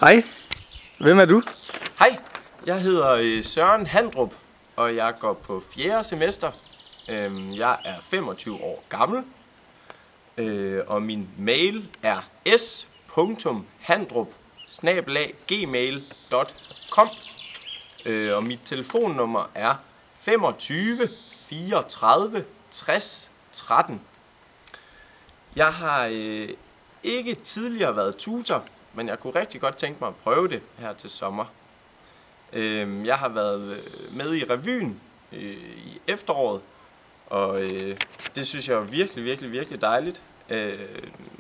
Hej, hvem er du? Hej, jeg hedder Søren Handrup, og jeg går på 4. semester. Jeg er 25 år gammel, og min mail er s.handrup@gmail.com, og mit telefonnummer er 25 34 60 13. Jeg har ikke tidligere været tutor, men jeg kunne rigtig godt tænke mig at prøve det her til sommer. Jeg har været med i revyen i efteråret, og det synes jeg er virkelig dejligt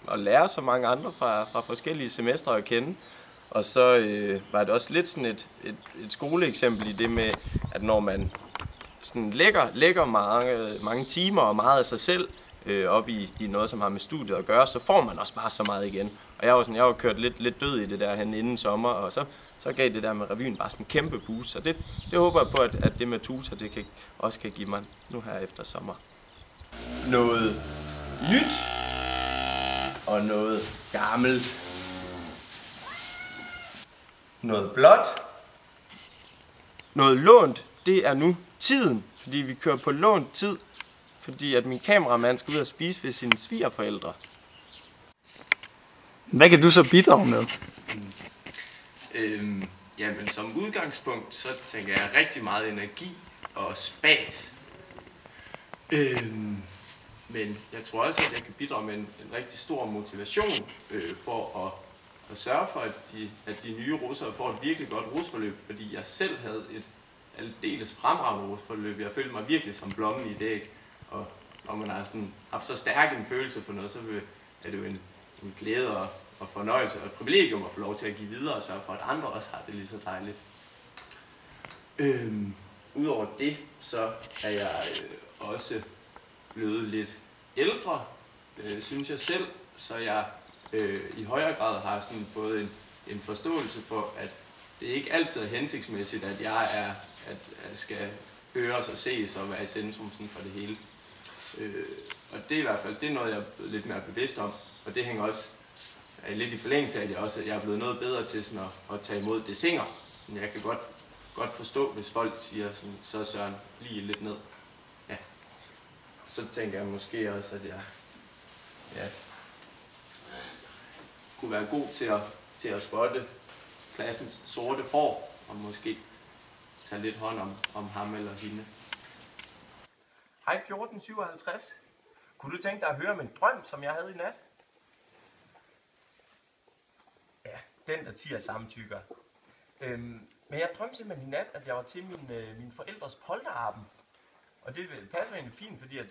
at lære så mange andre fra forskellige semestre at kende. Og så var det også lidt sådan et skoleeksempel i det med, at når man sådan lægger mange timer og meget af sig selv op i noget, som har med studiet at gøre, så får man også bare så meget igen. Og jeg var kørt lidt død i det der hen inden sommer, og så gav det der med revyen bare sådan en kæmpe boost. Så det håber jeg på, at det med tutor, det også kan give mig nu her efter sommer. Noget nyt og noget gammelt. Noget blåt. Noget lånt, det er nu tiden, fordi vi kører på lånt tid, fordi at min kameramand skal ud og spise ved sine svigerforældre. Hvad kan du så bidrage med? Jamen som udgangspunkt, så tænker jeg rigtig meget energi og spas. Men jeg tror også, at jeg kan bidrage med en rigtig stor motivation for at sørge for, at de nye russere får et virkelig godt rusforløb, fordi jeg selv havde et aldeles fremragende rusforløb. Jeg følte mig virkelig som blommen i et æg, og når man har sådan haft så stærk en følelse for noget, så er det jo en glæde og fornøjelse og et privilegium at få lov til at give videre og sørge for, at andre også har det lige så dejligt. Udover det, så er jeg også blevet lidt ældre, synes jeg selv, så jeg i højere grad har sådan fået en forståelse for, at det ikke altid er hensigtsmæssigt, at jeg skal høres og ses og være i centrum sådan for det hele. Og det er i hvert fald det er noget, jeg er blevet lidt mere bevidst om, og det hænger også lidt i forlængelse af det også, at jeg er blevet noget bedre til sådan at tage imod dessinger. Sådan jeg kan godt forstå, hvis folk siger sådan, så Søren, lige lidt ned. Ja. Så tænker jeg måske også, at jeg kunne være god til at spotte klassens sorte får, og måske tage lidt hånd om ham eller hende. Hej 1457. Kunne du tænke dig at høre om en drøm, som jeg havde i nat? Ja, den der tiger samtykker. Men jeg drømte simpelthen i nat, at jeg var til min forældres polterappen. Og det passer egentlig fint, fordi at,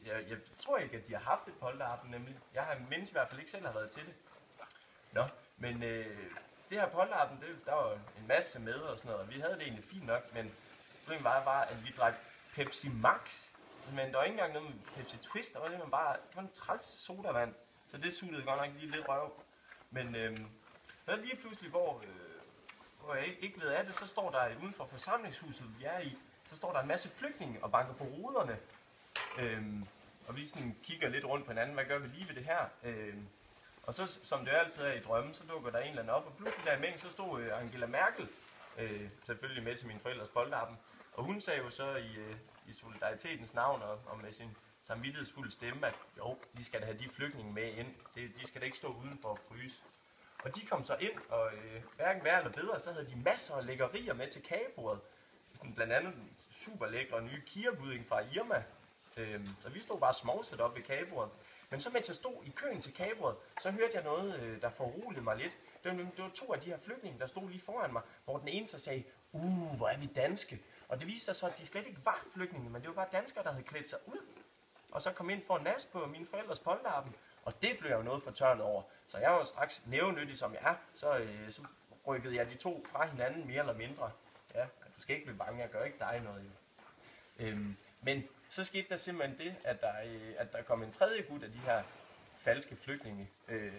jeg tror ikke, at de har haft et polterappen, nemlig. Jeg har mindst i hvert fald ikke selv har været til det. Nå, men det her polterappen, der var en masse med og sådan noget, og vi havde det egentlig fint nok, men problemet var at vi drak Pepsi Max. Men der var ikke engang noget med Pepsi Twist, der var det bare en træls sodavand. Så det sugede godt nok lige lidt røv. Men lige pludselig, hvor jeg ikke ved af det, så står der uden for forsamlingshuset, vi er i, så står der en masse flygtninge og banker på ruderne. Og vi sådan kigger lidt rundt på hinanden, hvad gør vi lige ved det her? Og så, som det altid er i drømmen, så dukker der en eller anden op, og pludselig der i mængden, så stod Angela Merkel, selvfølgelig med til min forældres polterappen. Og hun sagde jo så i solidaritetens navn og med sin samvittighedsfulde stemme, at jo, de skal da have de flygtninge med ind. De skal da ikke stå udenfor og fryse. Og de kom så ind, og hverken værre eller bedre, så havde de masser af lækkerier med til kagebordet. Blandt andet en super lækre nye Kia-budding fra Irma. Så vi stod bare småsat op ved kagebordet. Men så mens jeg stod i køen til kagebordet, så hørte jeg noget, der foruroligede mig lidt. Det var 2 af de her flygtninge, der stod lige foran mig, hvor den ene så sagde, hvor er vi danske. Og det viste sig så, at de slet ikke var flygtninge, men det var bare danskere, der havde klædt sig ud. Og så kom ind for en nas på mine forældres polterappen, og det blev jeg jo noget fortørnet over. Så jeg var straks nævenyttig, som jeg er, så rykkede jeg de 2 fra hinanden mere eller mindre. Ja, du skal ikke blive bange, jeg gør ikke dig noget. Men så skete der simpelthen det, at der kom en tredje gut af de her falske flygtninge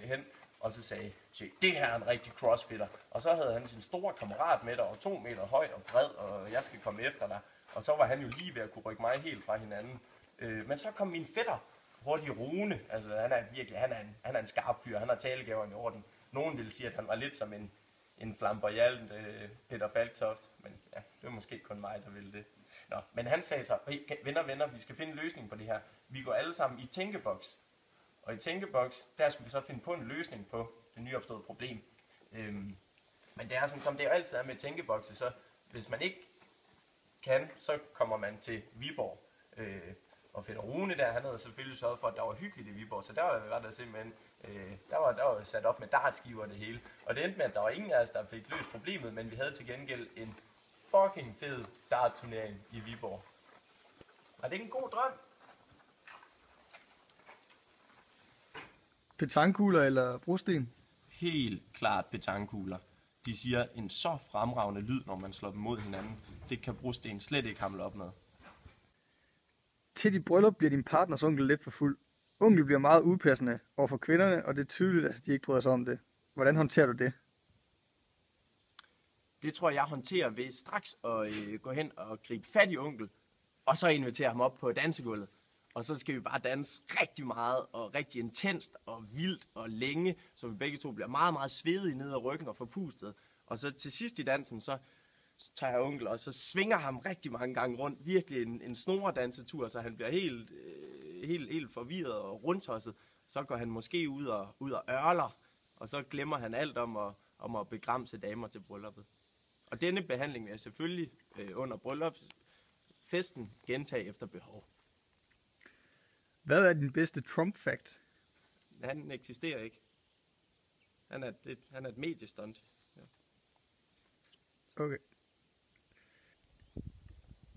hen, og så sagde, se, det her er en rigtig crossfitter. Og så havde han sin store kammerat med der, og 2 meter høj og bred, og jeg skal komme efter dig. Og så var han jo lige ved at kunne rykke mig helt fra hinanden. Men så kom min fætter, hurtigt Rune, altså han er en skarp fyr, han har talegaverne i orden. nogen ville sige, at han var lidt som en flamboyant Peter Falktoft, men ja, det var måske kun mig, der ville det. Nå, men han sagde så, hey, venner, vi skal finde en løsning på det her. Vi går alle sammen i tænkeboks. Og i tænkeboks, der skulle vi så finde på en løsning på det nyopståede problem. Men det er sådan, som det jo altid er med tænkebokse, så hvis man ikke kan, så kommer man til Viborg. Og Fætter Rune der, han havde selvfølgelig sørget for, at der var hyggeligt i Viborg, så der var der simpelthen, der var sat op med dartskiver og det hele. Og det endte med, at der var ingen af os, der fik løst problemet, men vi havde til gengæld en fucking fed dartturnering i Viborg. Var det ikke en god drøm? Petankugler eller brosten? Helt klart petankugler. De siger en så fremragende lyd, når man slår dem mod hinanden. Det kan brosten slet ikke hamle op med. Til dit bryllup bliver din partners onkel lidt for fuld. Onkel bliver meget upassende over for kvinderne, og det er tydeligt, at de ikke bryder sig om det. Hvordan håndterer du det? Det tror jeg håndterer ved straks at gå hen og gribe fat i onkel, og så invitere ham op på dansegulvet. Og så skal vi bare danse rigtig meget, og rigtig intenst, og vildt, og længe, så vi begge to bliver meget, meget svedige ned ad ryggen og forpustet. Og så til sidst i dansen, så tager jeg onkel, og så svinger ham rigtig mange gange rundt. Virkelig en snoredansetur, så han bliver helt forvirret og rundtosset. Så går han måske ud og ørler, og så glemmer han alt om at begramse damer til brylluppet. Og denne behandling vil jeg selvfølgelig under bryllupsfesten gentage efter behov. Hvad er din bedste Trump-fact? Han eksisterer ikke. Han er et mediestunt. Ja. Okay.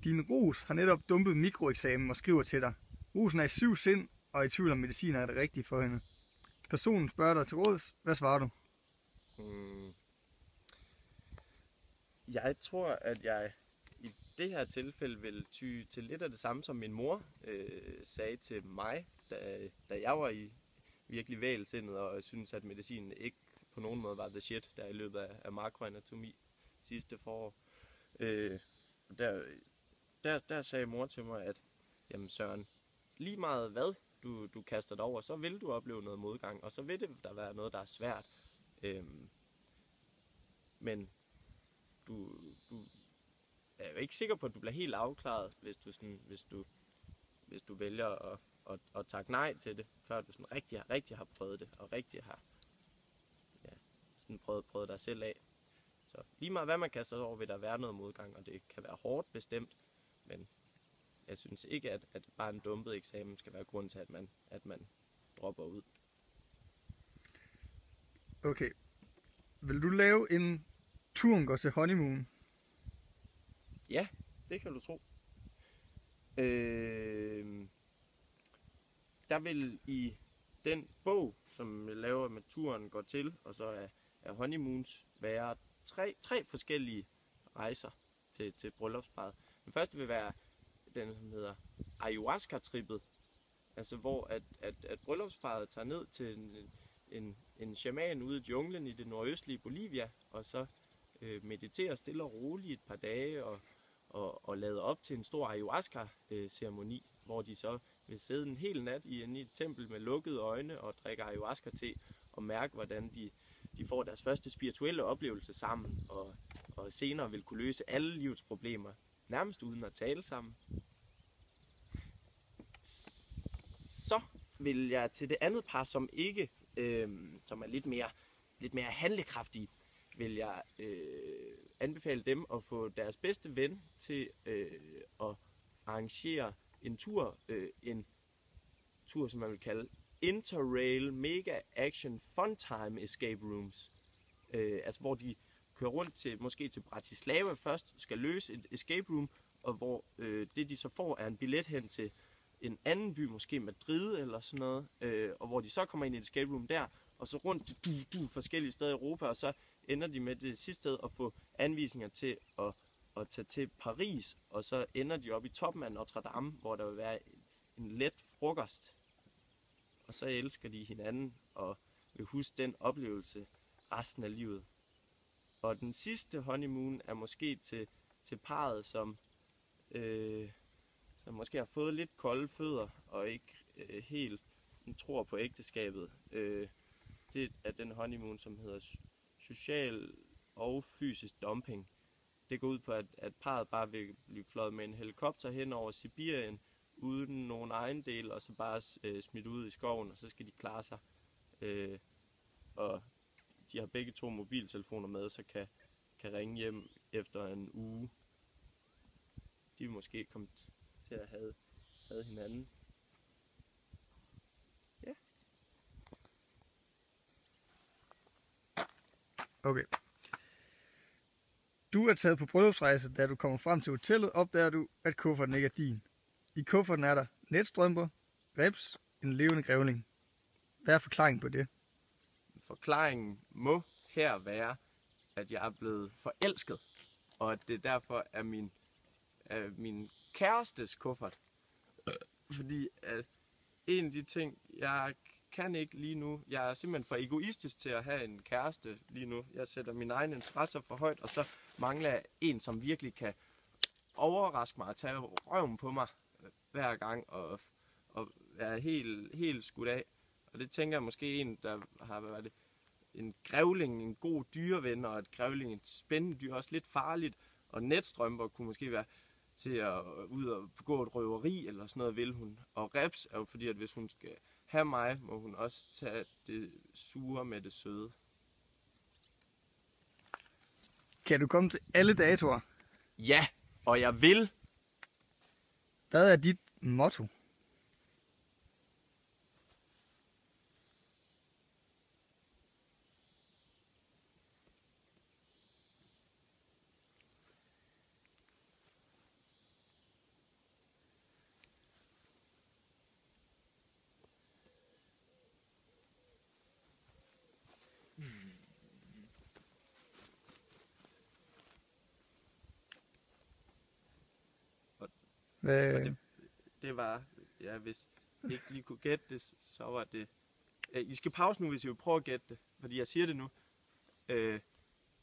Din Ros har netop dumpet mikroeksamen og skriver til dig. Rosen er i 7 sind og i tvivl om medicin er det rigtige for hende. Personen spørger dig til råds. Hvad svarer du? Jeg tror, at jeg i det her tilfælde vil ty til lidt af det samme, som min mor sagde til mig, da jeg var i virkelig vælsindet og synes, at medicinen ikke på nogen måde var the shit, der i løbet af makroanatomi sidste forår. Der sagde mor til mig, at jamen Søren, lige meget hvad du kaster dig over, så vil du opleve noget modgang, og så vil det der være noget, der er svært. Men du er jo ikke sikker på, at du bliver helt afklaret, hvis du vælger at takke nej til det, før du sådan rigtig har prøvet det, og rigtig har sådan prøvet dig selv af. Så lige meget hvad man kaster sig over, vil der være noget modgang, og det kan være hårdt bestemt, men jeg synes ikke, at bare en dumpet eksamen skal være grund til, at man dropper ud. Okay. Vil du lave en turen går til honeymoon? Ja, det kan du tro. Der vil i den bog, som jeg laver med turen går til, og så er honeymoons, være tre forskellige rejser til bryllupsparret. Den første vil være den, som hedder ayahuasca-trippet, altså hvor at bryllupsparret tager ned til en shaman ude i junglen i det nordøstlige Bolivia, og så mediterer stille og roligt et par dage og lader op til en stor ayahuasca-ceremoni, hvor de så vil sidde en hel nat i et tempel med lukkede øjne og drikke ayahuasca-te og mærke, hvordan de får deres første spirituelle oplevelse sammen og senere vil kunne løse alle livets problemer, nærmest uden at tale sammen. Så vil jeg til det andet par, som ikke, som er lidt mere handlekraftige, vil jeg anbefale dem at få deres bedste ven til at arrangere en tur, som man vil kalde Interrail Mega Action Funtime Escape Rooms. Altså hvor de kører rundt måske til Bratislava først, skal løse et escape room, og hvor det de så får er en billet hen til en anden by, måske Madrid eller sådan noget, og hvor de så kommer ind i et escape room der, og så rundt til forskellige steder i Europa, og så ender de med det sidste sted at få anvisninger til at tage til Paris, og så ender de oppe i toppen af Notre Dame, hvor der vil være en let frokost. Og så elsker de hinanden og vil huske den oplevelse resten af livet. Og den sidste honeymoon er måske til parret, som måske har fået lidt kolde fødder og ikke helt tror på ægteskabet. det er den honeymoon, som hedder social og fysisk dumping. Det går ud på, at parret bare vil blive fløjet med en helikopter hen over Sibirien, uden nogen ejendel, og så bare smidt ud i skoven, og så skal de klare sig. Og de har begge 2 mobiltelefoner med, så kan ringe hjem efter en uge. De vil måske komme til at have hinanden. Ja. Okay. Du er taget på bryllupsrejse. Da du kommer frem til hotellet, opdager du, at kufferten ikke er din. I kufferten er der netstrømper, ribs, en levende grævling. Hvad er forklaringen på det? Forklaringen må her være, at jeg er blevet forelsket, og at det derfor er min kærestes kuffert. Fordi at en af de ting, jeg kan ikke lige nu, jeg er simpelthen for egoistisk til at have en kæreste lige nu. Jeg sætter mine egne interesser for højt, og så mangler jeg en, som virkelig kan overraske mig og tage røven på mig hver gang, og være helt skudt af. Og det tænker jeg måske en, der har været en grævling, en god dyreven, og et grævling, et spændende dyr, også lidt farligt. Og netstrømper kunne måske være til at ud og begå et røveri, eller sådan noget vil hun. Og reps er jo fordi, at hvis hun skal have mig, må hun også tage det sure med det søde. Kan du komme til alle datoer? Ja, og jeg vil. Hvad er dit motto? Det var, ja, hvis I ikke lige kunne gætte det, så var det... I skal pause nu, hvis I vil prøve at gætte det, fordi jeg siger det nu.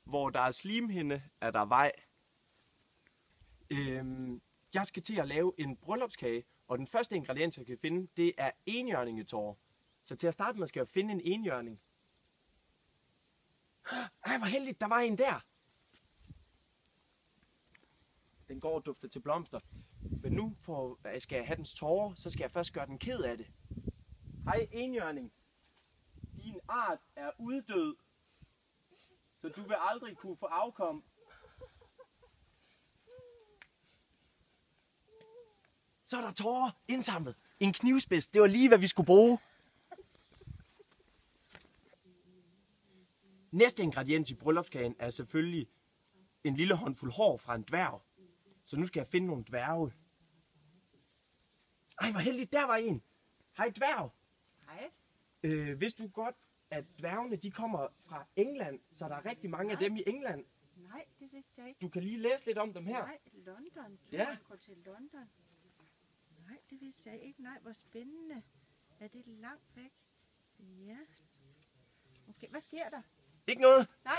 Hvor der er slimhinde, er der vej. Jeg skal til at lave en bryllupskage, og den første ingrediens, jeg kan finde, det er enhjørningetårer. Så til at starte med skal jeg finde en enhjørning. Ej, hvor heldigt, der var en der. Den går og dufter til blomster. Men nu skal jeg have dens tårer, så skal jeg først gøre den ked af det. Hej enhjørning. Din art er uddød, så du vil aldrig kunne få afkom. Så er der tårer indsamlet. En knivspids, det var lige hvad vi skulle bruge. Næste ingrediens i bryllupskagen er selvfølgelig en lille håndfuld hår fra en dværg. Så nu skal jeg finde nogle dværge. Ej, hvor heldigt, der var en. Hej dværg. Hej. Vidste du godt, at dværgene de kommer fra England, så der er rigtig mange af dem i England? Nej, det vidste jeg ikke. Du kan lige læse lidt om dem her. Nej, London. Ja. Går til London. Nej, det vidste jeg ikke. Nej, hvor spændende. Er det langt væk? Ja. Okay, hvad sker der? Ikke noget. Nej.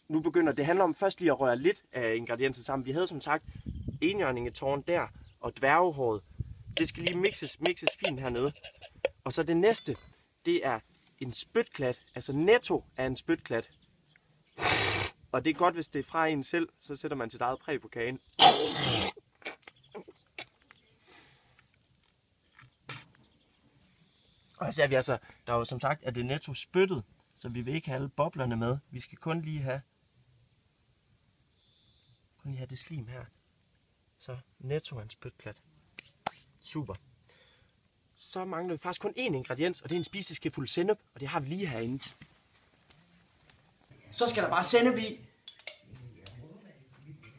Nu begynder det handler om først lige at røre lidt af ingredienser sammen. Vi havde som sagt enhjørningetårn der og dværgehåret. Det skal lige mixes fint hernede. Og så det næste, det er en spytklat. Altså netto af en spytklat. Og det er godt, hvis det er fra en selv, så sætter man sit eget præg på kagen. Og så er vi altså, der er jo som sagt, at det netto spyttet, så vi vil ikke have alle boblerne med. Vi skal kun lige have det slim her. Så netto er en spytklat. Super. Så mangler vi faktisk kun én ingrediens, og det er en spiseskefuld sennep, og det har vi lige herinde. Så skal der bare sennep i.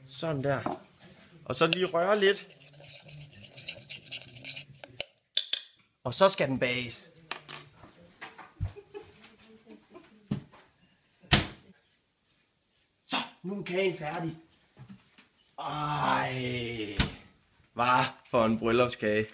Sådan der. Og så lige røre lidt. Og så skal den bages. Så, nu er kagen færdig. Ej, hvad for en bryllupskage.